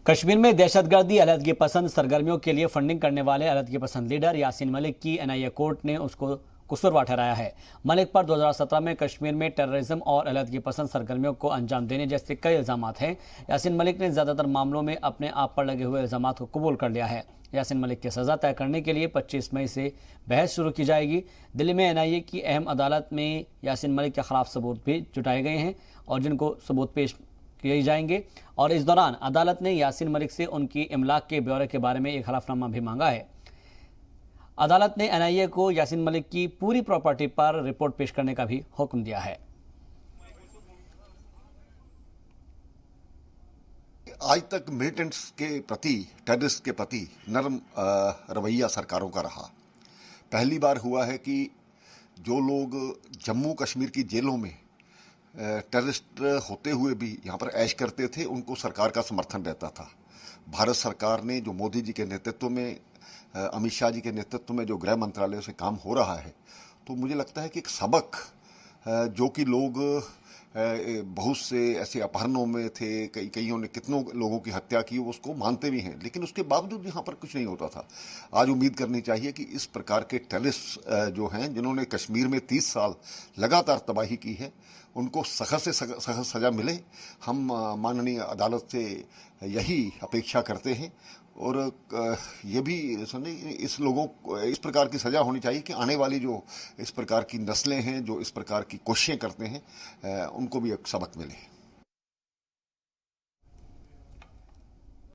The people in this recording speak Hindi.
कश्मीर में दहशतगर्दी अलहदगी पसंद सरगर्मियों के लिए फंडिंग करने वाले अलहदगी पसंद लीडर यासीन मलिक की एनआईए कोर्ट ने उसको कसूरवार ठहराया है। मलिक पर 2017 में कश्मीर में टेररिज्म और अलहदगी पसंद सरगर्मियों को अंजाम देने जैसे कई इल्जाम हैं। यासीन मलिक ने ज्यादातर मामलों में अपने आप पर लगे हुए इल्जाम को कबूल कर लिया है। यासीन मलिक की सजा तय करने के लिए 25 मई से बहस शुरू की जाएगी। दिल्ली में एनआईए की अहम अदालत में यासीन मलिक के खिलाफ सबूत भी जुटाए गए हैं और जिनको सबूत पेश किए जाएंगे। और इस दौरान अदालत ने यासीन मलिक से उनकी इमलाक के ब्यौरे के बारे में एक हलफनामा भी मांगा है। अदालत ने एनआईए को यासीन मलिक की पूरी प्रॉपर्टी पर रिपोर्ट पेश करने का भी हुक्म दिया है। आज तक मिलिटेंट्स के प्रति, टेररिस्ट के प्रति नरम रवैया सरकारों का रहा। पहली बार हुआ है कि जो लोग जम्मू कश्मीर की जेलों में टेररिस्ट होते हुए भी यहाँ पर ऐश करते थे, उनको सरकार का समर्थन रहता था। भारत सरकार ने जो मोदी जी के नेतृत्व में, अमित शाह जी के नेतृत्व में जो गृह मंत्रालय से काम हो रहा है, तो मुझे लगता है कि एक सबक जो कि लोग बहुत से ऐसे अपहरणों में थे, कईयों ने कितनों लोगों की हत्या की, वो उसको मानते भी हैं, लेकिन उसके बावजूद यहाँ पर कुछ नहीं होता था। आज उम्मीद करनी चाहिए कि इस प्रकार के टेररिस्ट जो हैं, जिन्होंने कश्मीर में 30 साल लगातार तबाही की है, उनको सख्त से सख्त सज़ा मिले। हम माननीय अदालत से यही अपेक्षा करते हैं और ये भी समझे इस लोगों को इस प्रकार की सज़ा होनी चाहिए कि आने वाली जो इस प्रकार की नस्लें हैं, जो इस प्रकार की कोशिशें करते हैं, उनको भी एक सबक मिले।